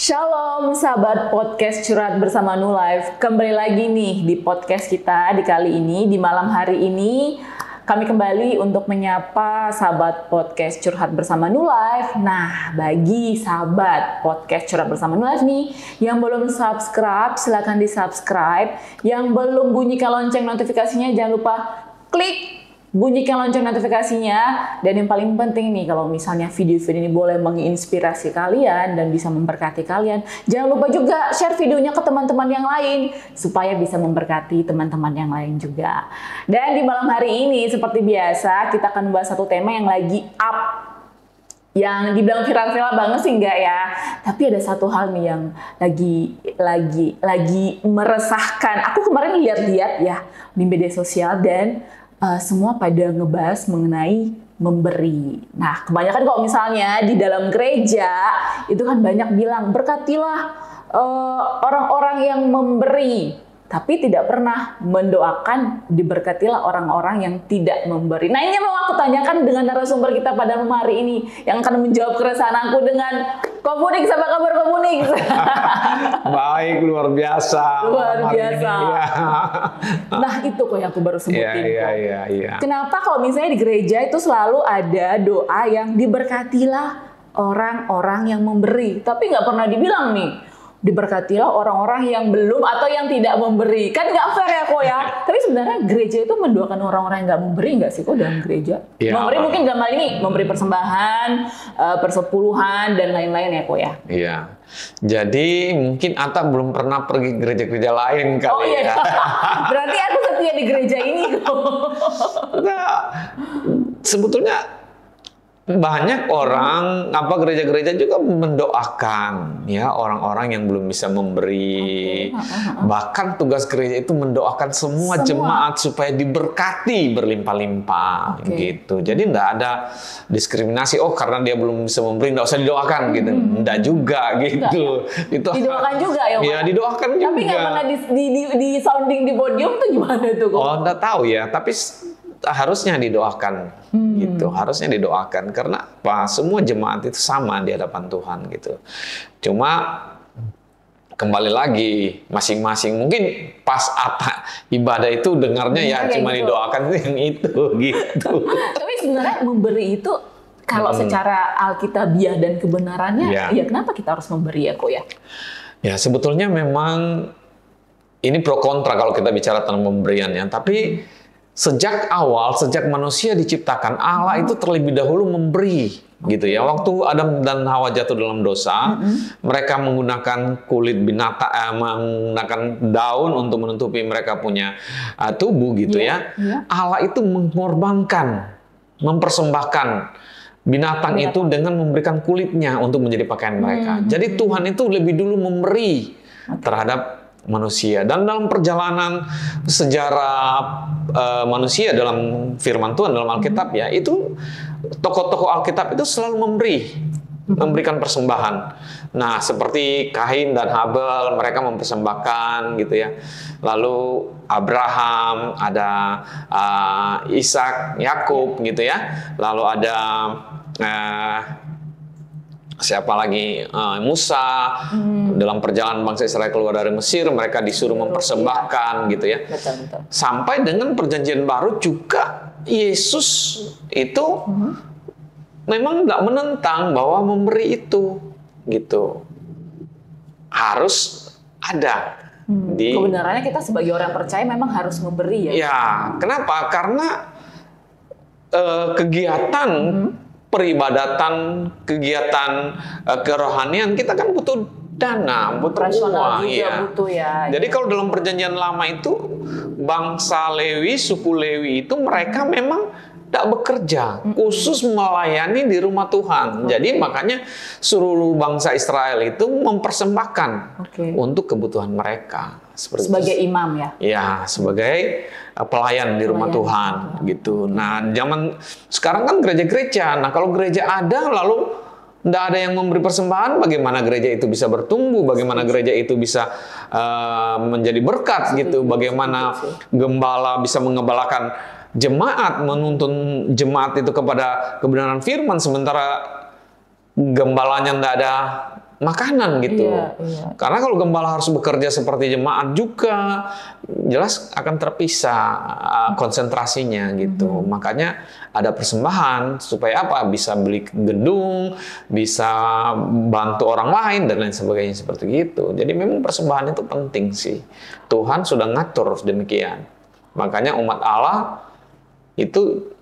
Shalom sahabat podcast curhat bersama New Life. Kembali lagi nih di podcast kita di kali ini, di malam hari ini kami kembali untuk menyapa sahabat podcast curhat bersama New Life. Nah, bagi sahabat podcast curhat bersama New Life nih yang belum subscribe, silakan di subscribe. Yang belum bunyikan lonceng notifikasinya jangan lupa klik bunyikan lonceng notifikasinya. Dan yang paling penting nih, kalau misalnya video-video ini boleh menginspirasi kalian dan bisa memberkati kalian, jangan lupa juga share videonya ke teman-teman yang lain supaya bisa memberkati teman-teman yang lain juga. Dan di malam hari ini seperti biasa kita akan membahas satu tema yang lagi up, yang dibilang viral-viral banget sih enggak ya, tapi ada satu hal nih yang lagi meresahkan. Aku kemarin lihat-lihat ya di media sosial dan semua pada ngebahas mengenai memberi. Nah, kebanyakan kalau misalnya di dalam gereja itu kan banyak bilang berkatilah orang-orang yang memberi, tapi tidak pernah mendoakan diberkatilah orang-orang yang tidak memberi. Nah, ini yang mau aku tanyakan dengan narasumber kita pada malam hari ini yang akan menjawab keresahan aku dengan Komunik. Apa kabar Komunik? Baik, luar biasa. Luar biasa. Ya. Nah, itu kok yang aku baru sebutin. Iya. Kenapa kalau misalnya di gereja itu selalu ada doa yang diberkatilah orang-orang yang memberi, tapi nggak pernah dibilang nih diberkatilah orang-orang yang belum atau yang tidak memberi. Kan nggak fair ya kok ya. Tapi sebenarnya gereja itu mendoakan orang-orang yang nggak memberi nggak sih kok dalam gereja? Ya. Memberi mungkin dalam hal ini memberi persembahan, persepuluhan dan lain-lain ya kok ya. Iya. Jadi mungkin Atta belum pernah pergi gereja-gereja lain kali. Oh iya. Ya. Berarti aku setia di gereja ini kok. Nah, sebetulnya banyak orang, gereja-gereja juga mendoakan ya orang-orang yang belum bisa memberi. Bahkan tugas gereja itu mendoakan semua jemaat supaya diberkati berlimpah-limpah gitu. Jadi enggak ada diskriminasi, oh karena dia belum bisa memberi enggak usah didoakan gitu. Enggak juga gitu. Itu didoakan juga ya. Iya, didoakan juga. Tapi enggak pernah di sounding di podium tuh gimana tuh kok? Oh, enggak tahu ya, tapi harusnya didoakan gitu, harusnya didoakan karena semua jemaat itu sama di hadapan Tuhan gitu. Cuma kembali lagi masing-masing mungkin pas ibadah itu dengarnya ya cuma gitu. Didoakan yang itu gitu. Tapi sebenarnya memberi itu kalau secara alkitabiah dan kebenarannya ya kenapa kita harus memberi ya kok ya? Ya sebetulnya memang ini pro kontra kalau kita bicara tentang pemberian ya, tapi sejak manusia diciptakan, Allah itu terlebih dahulu memberi, gitu ya. Waktu Adam dan Hawa jatuh dalam dosa, mereka menggunakan kulit binatang, menggunakan daun untuk menutupi mereka punya tubuh, gitu ya. Allah itu mengorbankan, mempersembahkan binatang itu dengan memberikan kulitnya untuk menjadi pakaian mereka. Jadi Tuhan itu lebih dulu memberi terhadap manusia. Dan dalam perjalanan sejarah manusia dalam firman Tuhan dalam Alkitab ya, itu tokoh-tokoh Alkitab itu selalu memberikan persembahan. Nah, seperti Kain dan Habel, mereka mempersembahkan gitu ya. Lalu Abraham, ada Ishak, Yakub gitu ya. Lalu ada siapa lagi? Musa. Dalam perjalanan bangsa Israel keluar dari Mesir, mereka disuruh mempersembahkan gitu ya. Betul. Sampai dengan perjanjian baru juga Yesus itu memang nggak menentang bahwa memberi itu gitu. Harus ada. Kebenarannya kita sebagai orang percaya memang harus memberi ya. Ya, kenapa? Karena kegiatan peribadatan, kegiatan kerohanian kita kan butuh dana, butuh uang ya. Butuh ya. Jadi kalau dalam perjanjian lama itu bangsa Lewi, suku Lewi itu mereka memang tidak bekerja, khusus melayani di rumah Tuhan. Jadi makanya seluruh bangsa Israel itu mempersembahkan untuk kebutuhan mereka. Sebagai imam ya? Ya, sebagai pelayan di rumah Tuhan gitu. Nah, zaman sekarang kan gereja-gereja. Nah, kalau gereja ada lalu tidak ada yang memberi persembahan, bagaimana gereja itu bisa bertumbuh? Bagaimana gereja itu bisa menjadi berkat gitu? Bagaimana gembala bisa mengembalakan jemaat, menuntun jemaat itu kepada kebenaran firman, sementara gembalanya tidak ada makanan gitu. Iya. Karena kalau gembala harus bekerja seperti jemaat juga, jelas akan terpisah konsentrasinya gitu. Makanya ada persembahan supaya apa? Bisa beli gedung, bisa bantu orang lain dan lain sebagainya seperti gitu. Jadi memang persembahan itu penting sih. Tuhan sudah ngatur demikian. Makanya umat Allah itu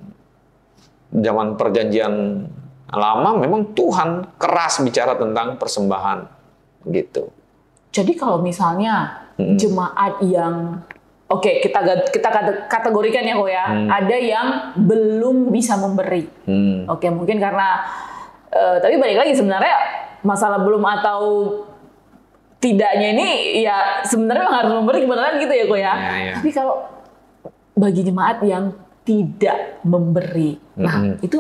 zaman perjanjian lama memang Tuhan keras bicara tentang persembahan gitu. Jadi kalau misalnya jemaat yang kita kategorikan ya kok ya, ada yang belum bisa memberi. Mungkin karena tapi balik lagi sebenarnya masalah belum atau tidaknya ini ya sebenarnya harus memberi kebenaran gitu ya kok ya. Tapi kalau bagi jemaat yang tidak memberi, nah itu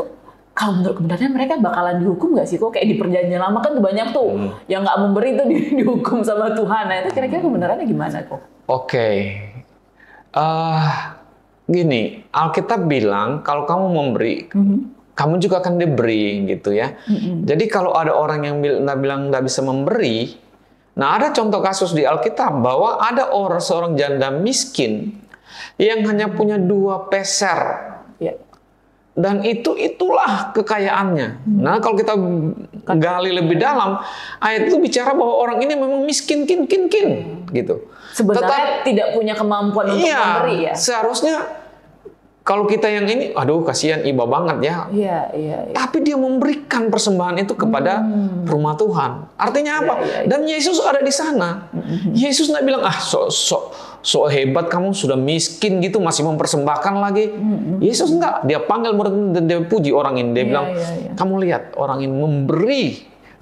kalau menurut kebenarannya mereka bakalan dihukum nggak sih kok? Kayak di perjanjian lama kan tuh banyak tuh yang nggak memberi itu dihukum sama Tuhan. Nah itu kira-kira kebenarannya gimana kok? Gini, Alkitab bilang kalau kamu memberi, kamu juga akan diberi gitu ya. Jadi kalau ada orang yang bilang nggak bisa memberi, nah ada contoh kasus di Alkitab bahwa ada seorang janda miskin yang hanya punya 2 peser. Dan itulah kekayaannya. Nah, kalau kita gali lebih dalam, ayat itu bicara bahwa orang ini memang miskin, gitu. Sebenarnya tidak punya kemampuan untuk memberi ya. Seharusnya kalau kita yang ini, aduh kasihan iba banget ya. Iya. Tapi dia memberikan persembahan itu kepada rumah Tuhan. Artinya apa? Dan Yesus ada di sana. Yesus nggak bilang so hebat kamu sudah miskin gitu masih mempersembahkan lagi. Yesus enggak, dia panggil murid dan dia puji orang ini. Dia bilang, kamu lihat orang ini memberi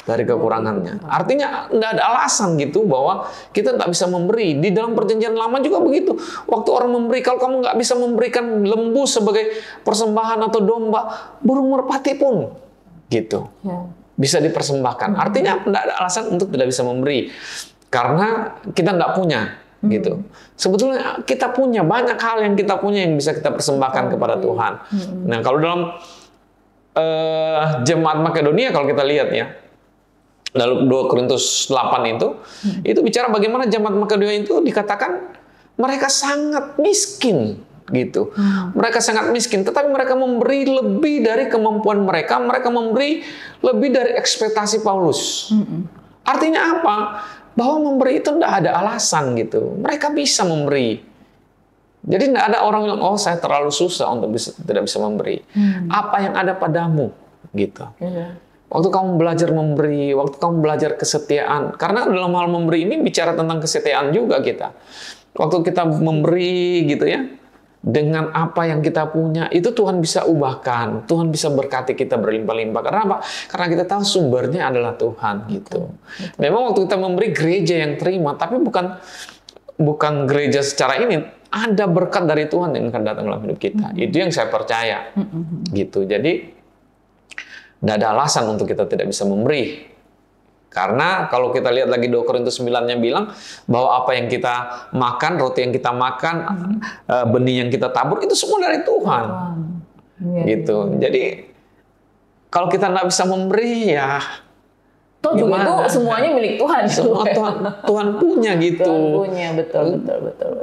dari kekurangannya. Artinya enggak ada alasan gitu bahwa kita enggak bisa memberi. Di dalam perjanjian lama juga begitu. Waktu orang memberi, kalau kamu enggak bisa memberikan lembu sebagai persembahan atau domba, burung merpati pun gitu. Bisa dipersembahkan. Artinya enggak ada alasan untuk tidak bisa memberi. Karena kita enggak punya. Gitu. Sebetulnya kita punya banyak hal yang kita punya yang bisa kita persembahkan kepada Tuhan. Nah, kalau dalam jemaat Makedonia kalau kita lihat ya, dalam 2 Korintus 8 itu bicara bagaimana jemaat Makedonia itu dikatakan mereka sangat miskin gitu. Mereka sangat miskin, tetapi mereka memberi lebih dari kemampuan mereka memberi lebih dari ekspektasi Paulus. Artinya apa? Bahwa memberi itu tidak ada alasan gitu. Mereka bisa memberi. Jadi tidak ada orang bilang, oh saya terlalu susah untuk tidak bisa memberi. Apa yang ada padamu gitu. Waktu kamu belajar memberi, waktu kamu belajar kesetiaan. Karena dalam hal memberi ini bicara tentang kesetiaan juga kita. Waktu kita memberi gitu ya, dengan apa yang kita punya, itu Tuhan bisa ubahkan. Tuhan bisa berkati kita berlimpah-limpah. Karena apa? Karena kita tahu sumbernya adalah Tuhan gitu. Memang waktu kita memberi, gereja yang terima, tapi bukan gereja secara ini. Ada berkat dari Tuhan yang akan datang dalam hidup kita. Itu yang saya percaya. Gitu. Jadi tidak ada alasan untuk kita tidak bisa memberi. Karena kalau kita lihat lagi 2 Korintus 9-nya bilang bahwa apa yang kita makan, roti yang kita makan, benih yang kita tabur, itu semua dari Tuhan. Gitu. Jadi kalau kita nggak bisa memberi ya toh juga itu semuanya milik Tuhan. Semua Tuhan punya gitu. Tuhan punya, betul.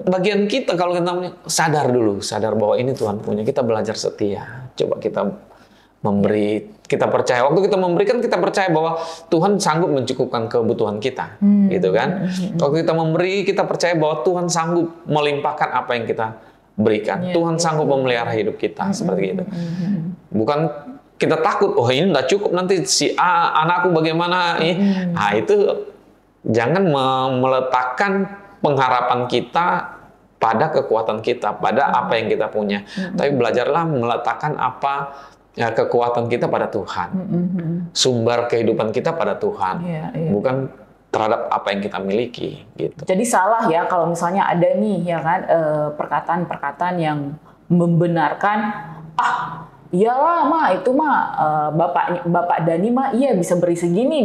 Bagian kita kalau kita sadar bahwa ini Tuhan punya, kita belajar setia. Coba kita memberi, kita percaya. Waktu kita memberikan, kita percaya bahwa Tuhan sanggup mencukupkan kebutuhan kita, gitu kan? Waktu kita memberi, kita percaya bahwa Tuhan sanggup melimpahkan apa yang kita berikan. Tuhan sanggup memelihara hidup kita, seperti itu. Bukan kita takut, oh ini nggak cukup nanti si anakku bagaimana? Nah itu jangan meletakkan pengharapan kita pada kekuatan kita, pada apa yang kita punya. Tapi belajarlah meletakkan kekuatan kita pada Tuhan. Sumber kehidupan kita pada Tuhan. Bukan terhadap apa yang kita miliki gitu. Jadi salah ya kalau misalnya ada nih ya kan perkataan-perkataan yang membenarkan iyalah mah itu mah Bapak Dani mah iya bisa beri segini,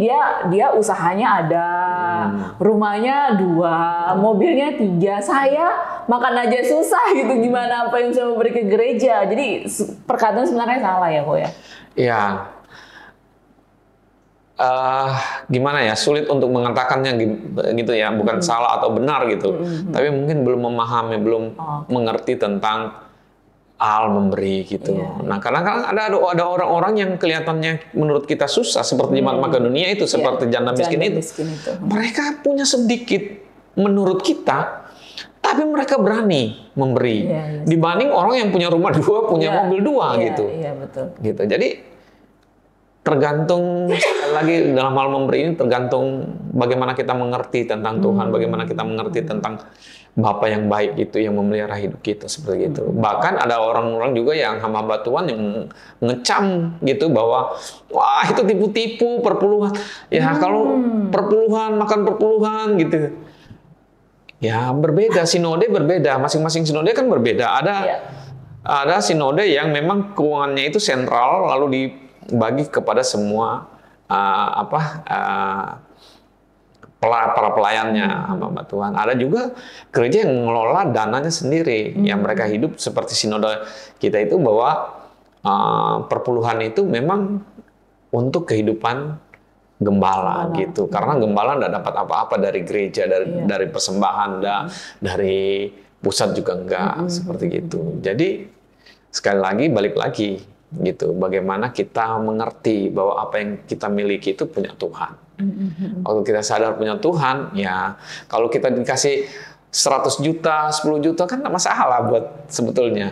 dia usahanya ada, rumahnya 2, mobilnya 3, saya makan aja susah gitu, gimana apa yang bisa memberi ke gereja. Jadi perkataan sebenarnya salah ya kok ya. Iya. gimana ya, sulit untuk mengatakannya gitu ya, bukan salah atau benar gitu, tapi mungkin belum memahami, belum mengerti tentang hal memberi gitu. Nah, kadang-kadang ada orang-orang yang kelihatannya menurut kita susah, seperti jemaat Makedonia itu, seperti janda miskin itu. Mereka punya sedikit menurut kita, tapi mereka berani memberi dibanding orang yang punya rumah 2, punya mobil 2 gitu. Iya, betul. Gitu. Jadi tergantung, sekali lagi dalam hal memberi ini tergantung bagaimana kita mengerti tentang Tuhan, bagaimana kita mengerti tentang Bapa yang baik itu yang memelihara hidup kita, seperti itu. Bahkan ada orang-orang juga yang hamba Tuhan yang ngecam gitu bahwa wah itu tipu-tipu perpuluhan. Ya kalau perpuluhan makan perpuluhan gitu. Ya berbeda, sinode berbeda, masing-masing sinode kan berbeda. Ada sinode yang memang keuangannya itu sentral lalu dibagi kepada semua para pelayannya hamba Tuhan. Ada juga gereja yang mengelola dananya sendiri, yang mereka hidup seperti sinode kita itu, bahwa perpuluhan itu memang untuk kehidupan gembala gitu. Karena gembala tidak dapat apa-apa dari gereja, dari persembahan, dari pusat juga enggak, seperti gitu. Jadi sekali lagi balik lagi gitu, bagaimana kita mengerti bahwa apa yang kita miliki itu punya Tuhan. Waktu kita sadar punya Tuhan, ya kalau kita dikasih 100 juta, 10 juta kan tidak masalah buat sebetulnya.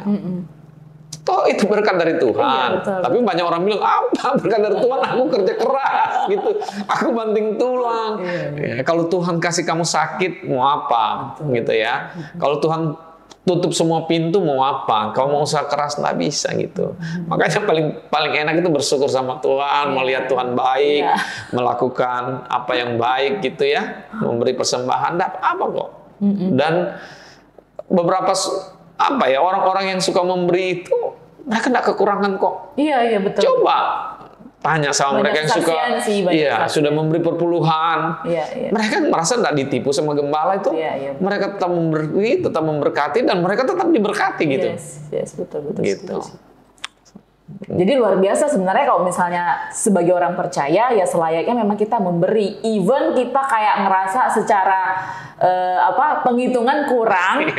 Toh itu berkat dari Tuhan. Tapi banyak orang bilang, apa berkat dari Tuhan? Aku kerja keras gitu, aku banting tulang. Ya, kalau Tuhan kasih kamu sakit, mau apa? Gitu ya. Kalau Tuhan tutup semua pintu, mau apa? Kalau mau usaha keras nggak bisa gitu. Makanya paling enak itu bersyukur sama Tuhan, melihat Tuhan baik, melakukan apa yang baik gitu ya, memberi persembahan, nggak apa kok. Dan beberapa orang-orang yang suka memberi itu mereka nggak kekurangan kok. Iya betul. Coba tanya sama mereka yang suka, sudah memberi perpuluhan. Mereka merasa tidak ditipu sama gembala itu. Mereka tetap memberi, tetap memberkati, dan mereka tetap diberkati gitu. Yes, betul. Gitu. Jadi luar biasa sebenarnya kalau misalnya sebagai orang percaya, ya selayaknya memang kita memberi. Even kita kayak ngerasa secara penghitungan kurang,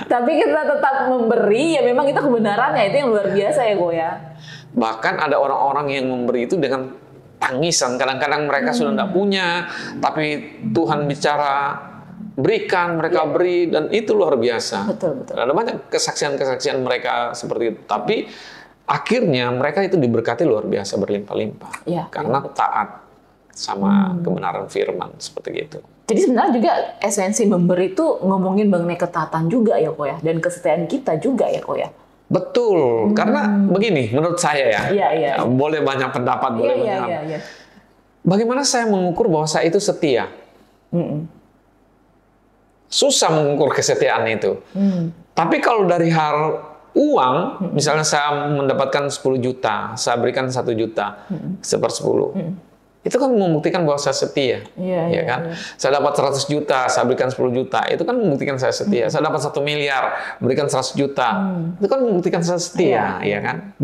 tapi kita tetap memberi, ya memang itu kebenarannya, itu yang luar biasa ya Go ya. Bahkan ada orang-orang yang memberi itu dengan tangisan. Kadang-kadang mereka sudah tidak punya, tapi Tuhan bicara, berikan, mereka beri, dan itu luar biasa. Betul. Ada banyak kesaksian-kesaksian mereka seperti itu. Tapi akhirnya mereka itu diberkati luar biasa, berlimpah-limpah. Karena taat sama kebenaran firman, seperti itu. Jadi sebenarnya juga esensi memberi itu ngomongin mengenai ketaatan juga ya Ko ya, dan kesetiaan kita juga ya Ko ya. Betul, karena begini, menurut saya ya, boleh banyak pendapat, boleh banyak. Bagaimana saya mengukur bahwa saya itu setia? Susah mengukur kesetiaan itu. Tapi kalau dari hal uang, misalnya saya mendapatkan 10 juta, saya berikan 1 juta, 1/10. Itu kan membuktikan bahwa saya setia, ya kan? Saya dapat 100 juta, saya berikan 10 juta, itu kan membuktikan saya setia. Saya dapat 1 miliar, berikan 100 juta, itu kan membuktikan saya setia, ya kan?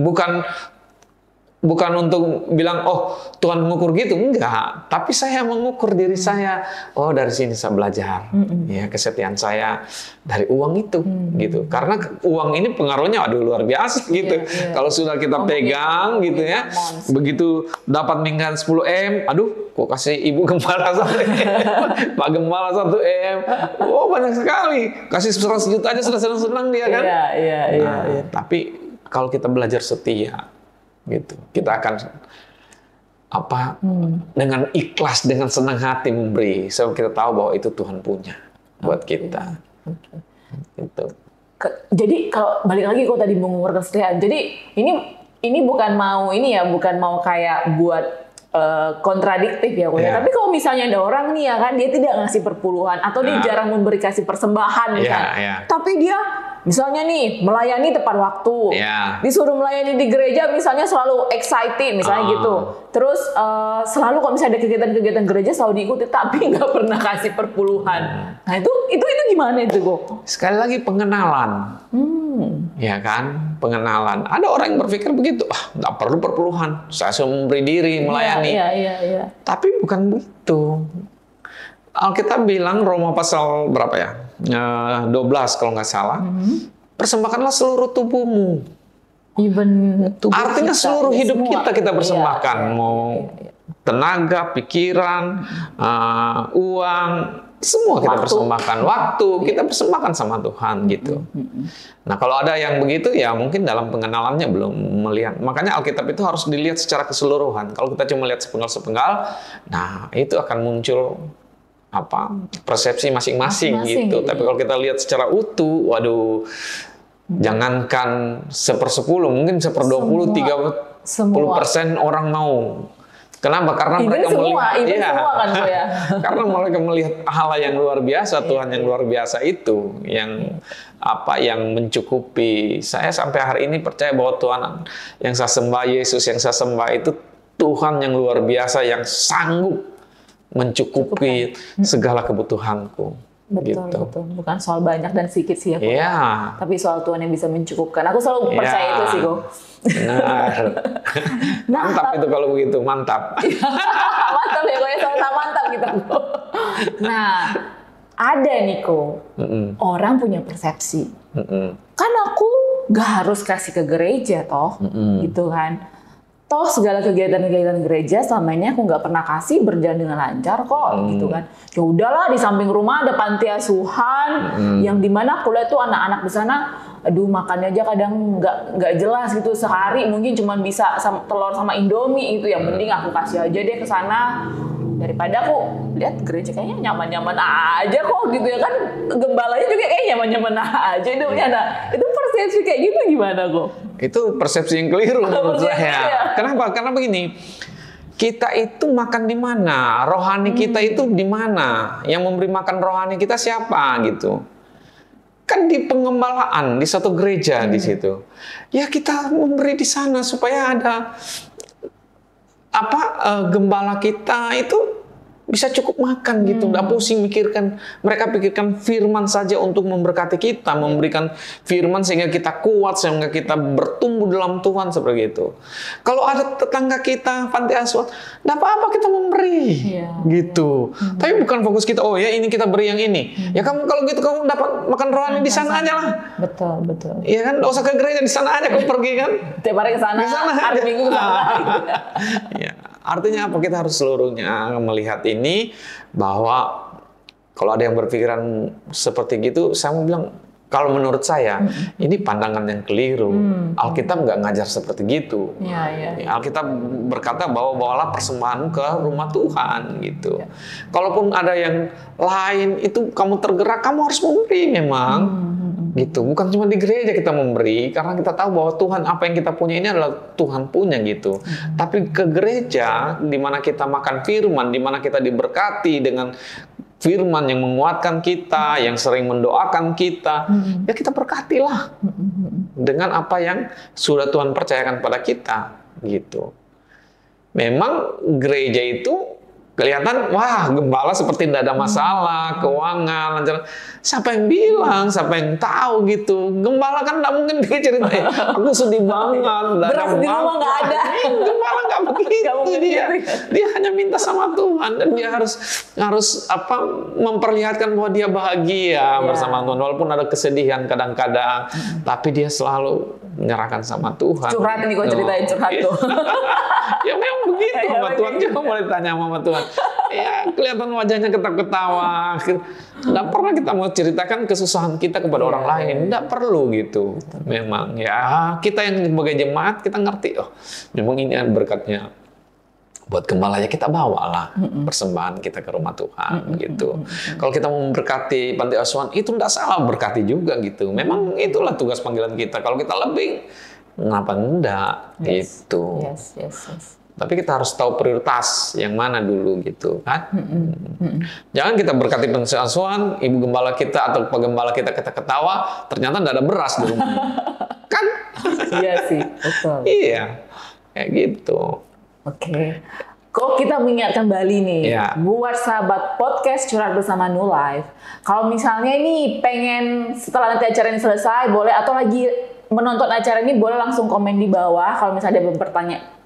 Bukan untuk bilang, oh Tuhan mengukur gitu, enggak. Tapi saya mengukur diri saya, oh dari sini saya belajar, ya kesetiaan saya dari uang itu, gitu. Karena uang ini pengaruhnya, aduh luar biasa gitu. Kalau sudah kita pegang, gitu ya, begitu dapat minggan 10 M, aduh, kok kasih ibu gembala 1 M, Pak gembala 1 M, oh banyak sekali. Kasih 100 juta aja sudah senang-senang dia kan? Tapi kalau kita belajar setia, gitu, kita akan dengan ikhlas, dengan senang hati memberi, sebab kita tahu bahwa itu Tuhan punya buat kita. Gitu. Jadi kalau balik lagi kok tadi mengukur kesetiaan, jadi ini bukan mau kayak buat kontradiktif ya Ko ya. Tapi kalau misalnya ada orang nih ya kan, dia tidak ngasih perpuluhan atau dia jarang memberi kasih persembahan misalnya, tapi dia misalnya nih melayani tepat waktu, disuruh melayani di gereja misalnya selalu excited misalnya gitu, terus selalu kalau misalnya ada kegiatan-kegiatan gereja selalu diikuti tapi nggak pernah kasih perpuluhan. Nah itu gimana itu Go? Sekali lagi pengenalan. ya kan, pengenalan. Ada orang yang berpikir begitu, nggak perlu perpuluhan, saya sudah memberi diri, melayani. Iya. Tapi bukan begitu. Alkitab bilang, Roma pasal berapa ya? 12 kalau nggak salah. Persembahkanlah seluruh tubuhmu. Artinya seluruh hidup kita persembahkan. Mau tenaga, pikiran, uang, semua kita persembahkan. Waktu kita persembahkan sama Tuhan gitu. Nah kalau ada yang begitu ya mungkin dalam pengenalannya belum melihat. Makanya Alkitab itu harus dilihat secara keseluruhan. Kalau kita cuma lihat sepenggal-sepenggal, nah itu akan muncul persepsi masing-masing gitu. Tapi kalau kita lihat secara utuh, waduh, jangankan 1/10, mungkin 1/20, 30% orang mau. Kenapa? Karena mereka melihat, kan, ya. Karena mereka melihat Allah yang luar biasa, Tuhan yang luar biasa itu, yang yang mencukupi. Saya sampai hari ini percaya bahwa Tuhan yang saya sembah, Yesus yang saya sembah itu Tuhan yang luar biasa, yang sanggup mencukupi segala kebutuhanku. Betul. Bukan soal banyak dan sedikit sih ya, Iya. tapi soal Tuhan yang bisa mencukupkan. Aku selalu percaya itu sih, kok. Benar. Mantap itu kalau begitu, mantap. Mantap ya, kok ya, sama mantap gitu. Nah, ada nih kok, orang punya persepsi. Kan aku gak harus kasih ke gereja toh, gitu kan. Toh segala kegiatan-kegiatan gereja selama ini aku nggak pernah kasih berjalan dengan lancar kok, gitu kan. Ya udahlah, di samping rumah ada panti asuhan yang dimana aku lihat tuh anak-anak di sana, aduh makannya aja kadang nggak jelas gitu, sehari mungkin cuma bisa telur sama Indomie itu. Yang penting aku kasih aja deh ke sana daripada aku lihat gereja kayaknya nyaman-nyaman aja kok gitu ya kan, gembalanya juga kayak nyaman-nyaman aja hidupnya. Nah itu persepsi kayak gitu gimana kok? Itu persepsi yang keliru menurut saya. Kenapa? Karena begini, kita itu makan di mana? Rohani kita itu di mana? Yang memberi makan rohani kita siapa gitu? Kan di pengembalaan di satu gereja di situ. Ya kita memberi di sana supaya ada gembala kita itu bisa cukup makan gitu, nggak pusing mikirkan. Mereka pikirkan firman saja untuk memberkati kita, memberikan firman sehingga kita kuat, sehingga kita bertumbuh dalam Tuhan seperti itu. Kalau ada tetangga kita panti asuhan, nggak apa-apa kita memberi, gitu. Tapi bukan fokus kita, oh ya ini kita beri yang ini. Ya kamu kalau gitu kamu dapat makan rohani di sana aja lah. Betul. Iya kan, nggak usah ke gereja, di sana aja kamu pergi kan. Tiap hari ke sana, hari Minggu ke sana. Ya. Artinya apa? Kita harus seluruhnya melihat ini, bahwa kalau ada yang berpikiran seperti gitu, saya mau bilang, kalau menurut saya, ini pandangan yang keliru. Alkitab nggak ngajar seperti gitu. Alkitab berkata bahwa bawalah persembahan ke rumah Tuhan gitu. Kalaupun ada yang lain, itu kamu tergerak, kamu harus memberi memang. Gitu. Bukan cuma di gereja kita memberi, karena kita tahu bahwa Tuhan, apa yang kita punya ini adalah Tuhan punya gitu. Tapi ke gereja, di mana kita makan firman, di mana kita diberkati dengan firman yang menguatkan kita, yang sering mendoakan kita, ya kita berkatilah dengan apa yang sudah Tuhan percayakan pada kita gitu. Memang gereja itu kelihatan, wah gembala seperti tidak ada masalah, keuangan, lancar. Siapa yang bilang, siapa yang tahu gitu. Gembala kan tidak mungkin dia ceritain, aku sedih banget. Beras di rumah nggak ada. Gembala nggak begitu dia hanya minta sama Tuhan, dan dia harus memperlihatkan bahwa dia bahagia bersama Tuhan. Walaupun ada kesedihan kadang-kadang, tapi dia selalu menyerahkan sama Tuhan. Curhat nih, gue ceritain curhat tuh. Ya memang begitu sama Tuhan, coba boleh tanya sama Tuhan. Ya kelihatan wajahnya ketawa-ketawa. Tidak pernah kita mau ceritakan kesusahan kita kepada orang lain, tidak perlu gitu. Memang ya kita yang sebagai jemaat kita ngerti, oh memang ini berkatnya. Buat gembalanya kita bawalah persembahan kita ke rumah Tuhan gitu. Kalau kita mau memberkati panti asuhan, itu tidak salah, berkati juga gitu. Memang itulah tugas panggilan kita. Kalau kita lebih, kenapa enggak gitu. Tapi kita harus tahu prioritas yang mana dulu gitu kan. Jangan kita berkati panti asuhan, ibu gembala kita atau pegembala kita ketawa, ternyata tidak ada beras di rumah. Kan? Iya sih, betul. Iya, kayak gitu. Oke. Kok kita mengingatkan Bali nih, buat sahabat podcast Curhat Bersama New Life. Kalau misalnya ini pengen setelah nanti acara ini selesai, boleh atau lagi menonton acara ini boleh langsung komen di bawah kalau misalnya ada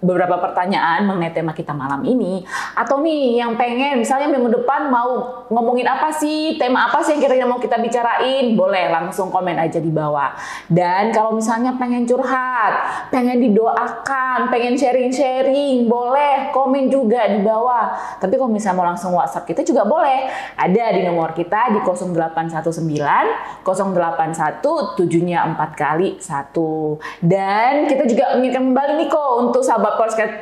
beberapa pertanyaan mengenai tema kita malam ini, atau nih yang pengen misalnya minggu depan mau ngomongin apa sih, tema apa sih yang kira-kira mau kita bicarain, boleh langsung komen aja di bawah. Dan kalau misalnya pengen curhat, pengen didoakan, pengen sharing-sharing, boleh komen juga di bawah. Tapi kalau misalnya mau langsung WhatsApp kita juga boleh, ada di nomor kita di 0819 081 7-nya 4 kali 1. Dan kita juga mengingatkan kembali nih kok untuk sahabat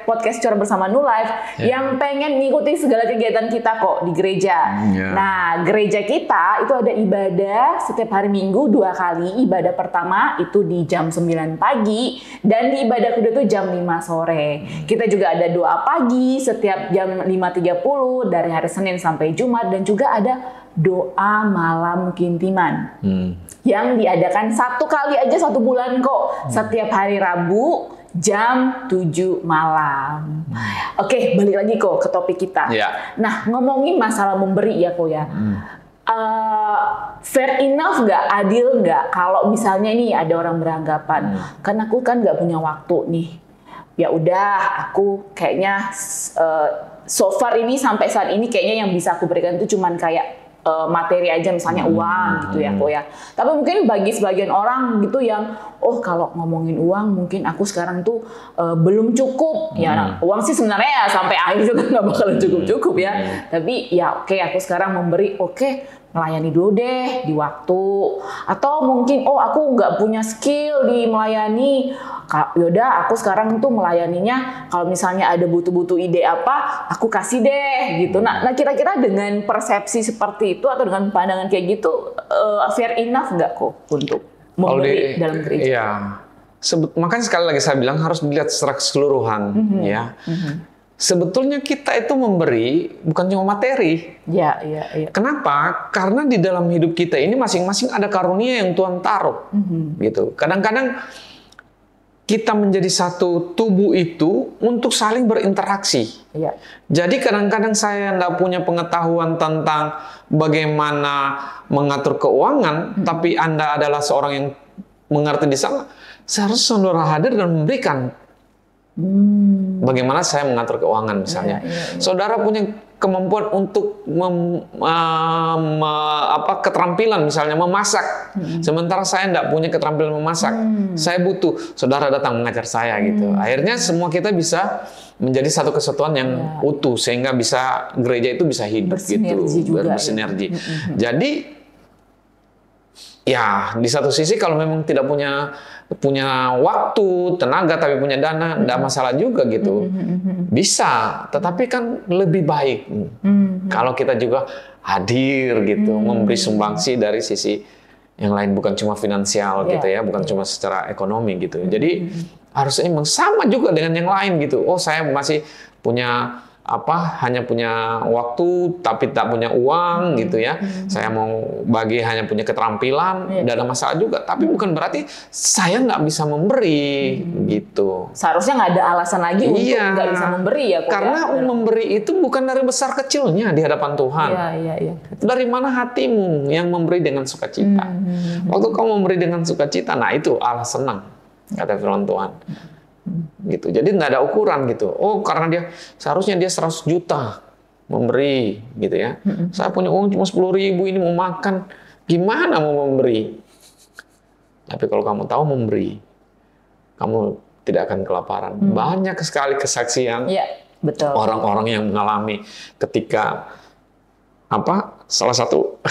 podcast Curhat Bersama New Life yang pengen ngikutin segala kegiatan kita kok di gereja. Nah, gereja kita itu ada ibadah setiap hari Minggu 2 kali. Ibadah pertama itu di jam 9 pagi dan di ibadah kedua itu jam 5 sore. Kita juga ada doa pagi setiap jam 5.30 dari hari Senin sampai Jumat, dan juga ada doa malam kintiman yang diadakan 1 kali aja 1 bulan kok, setiap hari Rabu jam 7 malam. Oke, balik lagi kok ke topik kita. Nah, ngomongin masalah memberi ya kok ya. Fair enough nggak, adil nggak kalau misalnya nih ada orang beranggapan, kan aku kan nggak punya waktu nih. Ya udah, aku kayaknya so far ini sampai saat ini kayaknya yang bisa aku berikan itu cuman kayak materi aja, misalnya uang gitu ya kok ya. Tapi mungkin bagi sebagian orang gitu yang kalau ngomongin uang mungkin aku sekarang tuh belum cukup ya. Uang sih sebenarnya ya sampai akhir juga nggak bakalan cukup ya. Tapi ya oke, aku sekarang memberi, melayani dulu deh di waktu. Atau mungkin aku nggak punya skill di melayani, yaudah aku sekarang tuh melayaninya kalau misalnya ada butuh-butuh ide apa, aku kasih deh gitu. Nah kira-kira dengan persepsi seperti itu atau dengan pandangan kayak gitu, fair enough nggak kok untuk memberi dalam gereja? Iya. Makanya sekali lagi saya bilang harus dilihat secara keseluruhan ya. Sebetulnya kita itu memberi bukan cuma materi. Iya. Kenapa? Karena di dalam hidup kita ini masing-masing ada karunia yang Tuhan taruh. Gitu. Kadang-kadang kita menjadi satu tubuh itu untuk saling berinteraksi. Jadi kadang-kadang saya tidak punya pengetahuan tentang bagaimana mengatur keuangan, tapi Anda adalah seorang yang mengerti di sana. Seharusnya saudara hadir dan memberikan. Bagaimana saya mengatur keuangan misalnya. Saudara punya kemampuan untuk keterampilan misalnya memasak. Sementara saya tidak punya keterampilan memasak. Saya butuh, saudara datang mengajar saya gitu. Akhirnya semua kita bisa menjadi satu kesatuan yang utuh sehingga bisa gereja itu bisa hidup bersinergi. Jadi ya di satu sisi kalau memang tidak punya waktu, tenaga, tapi punya dana, tidak masalah juga gitu. Bisa, tetapi kan lebih baik kalau kita juga hadir gitu, memberi sumbangsi dari sisi yang lain, bukan cuma finansial gitu ya, bukan cuma secara ekonomi gitu. Jadi harusnya emang sama juga dengan yang lain gitu. Saya masih punya hanya punya waktu tapi tak punya uang gitu ya. Saya mau bagi hanya punya keterampilan, tidak ada masalah juga. Tapi bukan berarti saya nggak bisa memberi gitu. Seharusnya nggak ada alasan lagi untuk nggak bisa memberi ya. Karena memberi itu bukan dari besar kecilnya di hadapan Tuhan. Dari mana hatimu yang memberi dengan sukacita. Waktu kamu memberi dengan sukacita, nah itu Allah senang, kata firman Tuhan. Gitu. Jadi nggak ada ukuran gitu. Karena seharusnya dia 100 juta memberi gitu ya. Saya punya uang cuma 10.000 ini mau makan, gimana mau memberi? Tapi kalau kamu tahu memberi, kamu tidak akan kelaparan. Banyak sekali kesaksian orang-orang yang mengalami ketika salah satu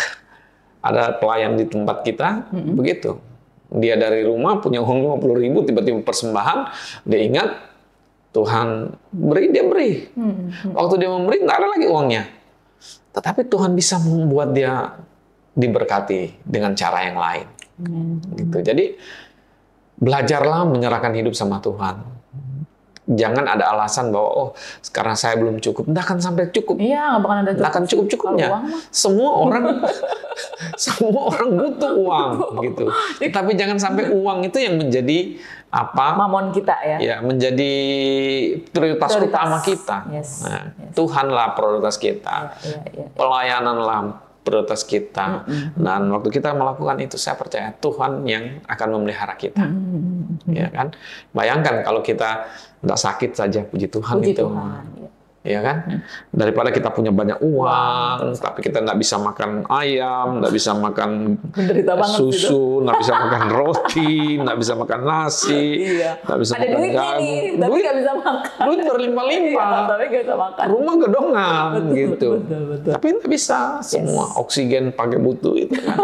ada pelayan di tempat kita begitu. Dia dari rumah punya uang 50.000, tiba-tiba persembahan, dia ingat Tuhan beri, dia beri. Waktu dia memberi, nggak ada lagi uangnya. Tetapi Tuhan bisa membuat dia diberkati dengan cara yang lain. Gitu. Jadi belajarlah menyerahkan hidup sama Tuhan. Jangan ada alasan bahwa sekarang saya belum cukup. Nggak akan sampai cukup. Iya, nggak bakalan ada cukup. Nggak akan cukup-cukupnya. Semua orang butuh uang gitu. Tapi jangan sampai uang itu yang menjadi mamon kita ya. Ya, menjadi prioritas utama kita. Tuhanlah prioritas kita. Pelayananlah prioritas kita. Dan waktu kita melakukan itu, saya percaya Tuhan yang akan memelihara kita. Ya kan? Bayangkan kalau kita nggak sakit saja, puji Tuhan itu. Tuhan, Ya kan? Daripada kita punya banyak uang, tapi kita nggak bisa makan ayam, nggak bisa makan susu, nggak bisa makan roti, nggak bisa makan nasi, nggak bisa ada makan duitnya jagung. nih, tapi nggak bisa makan. Duit berlimpah-limpah, tapi nggak bisa makan. rumah gedongan gitu. Betul. Tapi nggak bisa semua oksigen pakai butuh itu kan.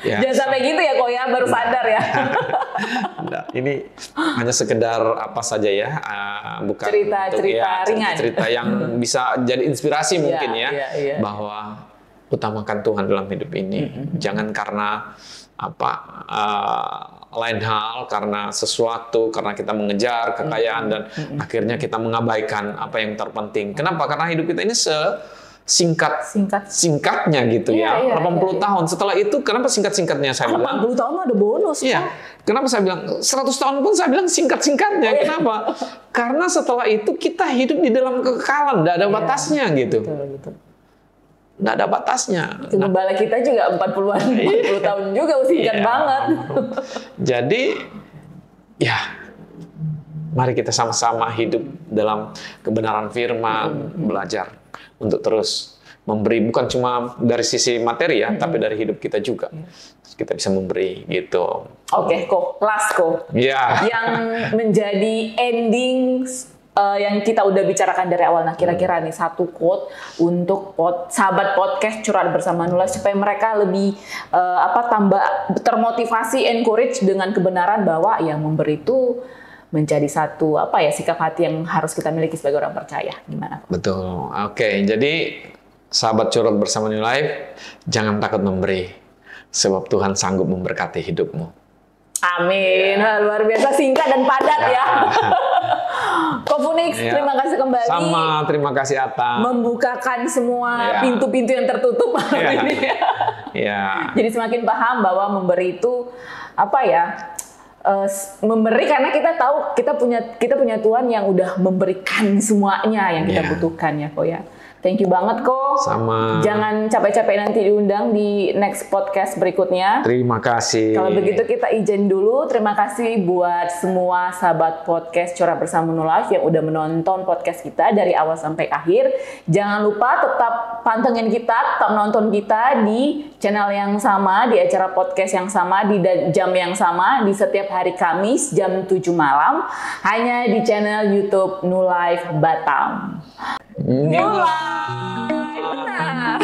Ya. Jangan sampai gitu ya, kok ya, baru sadar ya. Nah, ini hanya sekedar apa saja ya, bukan cerita ringan, cerita yang bisa jadi inspirasi mungkin iya. bahwa utamakan Tuhan dalam hidup ini. Jangan karena apa lain hal, karena sesuatu, karena kita mengejar kekayaan dan akhirnya kita mengabaikan apa yang terpenting. Kenapa? Karena hidup kita ini singkatnya gitu ya. 80 tahun. Setelah itu kenapa singkat-singkatnya saya bilang? 80 tahun ada bonus. Iya. Kenapa saya bilang 100 tahun pun saya bilang singkat-singkatnya. Kenapa? Karena setelah itu kita hidup di dalam kekekalan, tidak ada batasnya gitu. Betul. Nggak ada batasnya. Gembala kita juga 40 tahun juga singkat banget. Jadi ya mari kita sama-sama hidup dalam kebenaran firman, belajar untuk terus memberi, bukan cuma dari sisi materi ya, tapi dari hidup kita juga. Kita bisa memberi gitu. Oke, last Ya. yang menjadi ending yang kita udah bicarakan dari awal. Nah, kira-kira nih satu quote untuk sahabat podcast Curhat Bersama Nula supaya mereka lebih tambah termotivasi, encourage dengan kebenaran bahwa yang memberi itu menjadi satu sikap hati yang harus kita miliki sebagai orang percaya. Gimana? Betul. Oke, jadi sahabat Curhat Bersama New Life, jangan takut memberi, sebab Tuhan sanggup memberkati hidupmu. Amin. Luar biasa singkat dan padat ya. Ko Funix, terima kasih kembali. Sama, terima kasih Atta. Membukakan semua pintu-pintu yang tertutup hari ini. Jadi semakin paham bahwa memberi itu memberi karena kita tahu kita punya Tuhan yang udah memberikan semuanya yang kita butuhkan ya, Ko ya. Thank you banget, Ko. Sama. Jangan capek-capek nanti diundang di next podcast berikutnya. Terima kasih. Kalau begitu kita izin dulu. Terima kasih buat semua sahabat podcast Curhat Bersama Nula yang udah menonton podcast kita dari awal sampai akhir. Jangan lupa tetap pantengin kita, tetap nonton kita di channel yang sama, di acara podcast yang sama, di jam yang sama, di setiap hari Kamis jam 7 malam, hanya di channel YouTube New Life Batam. New Life. Nah.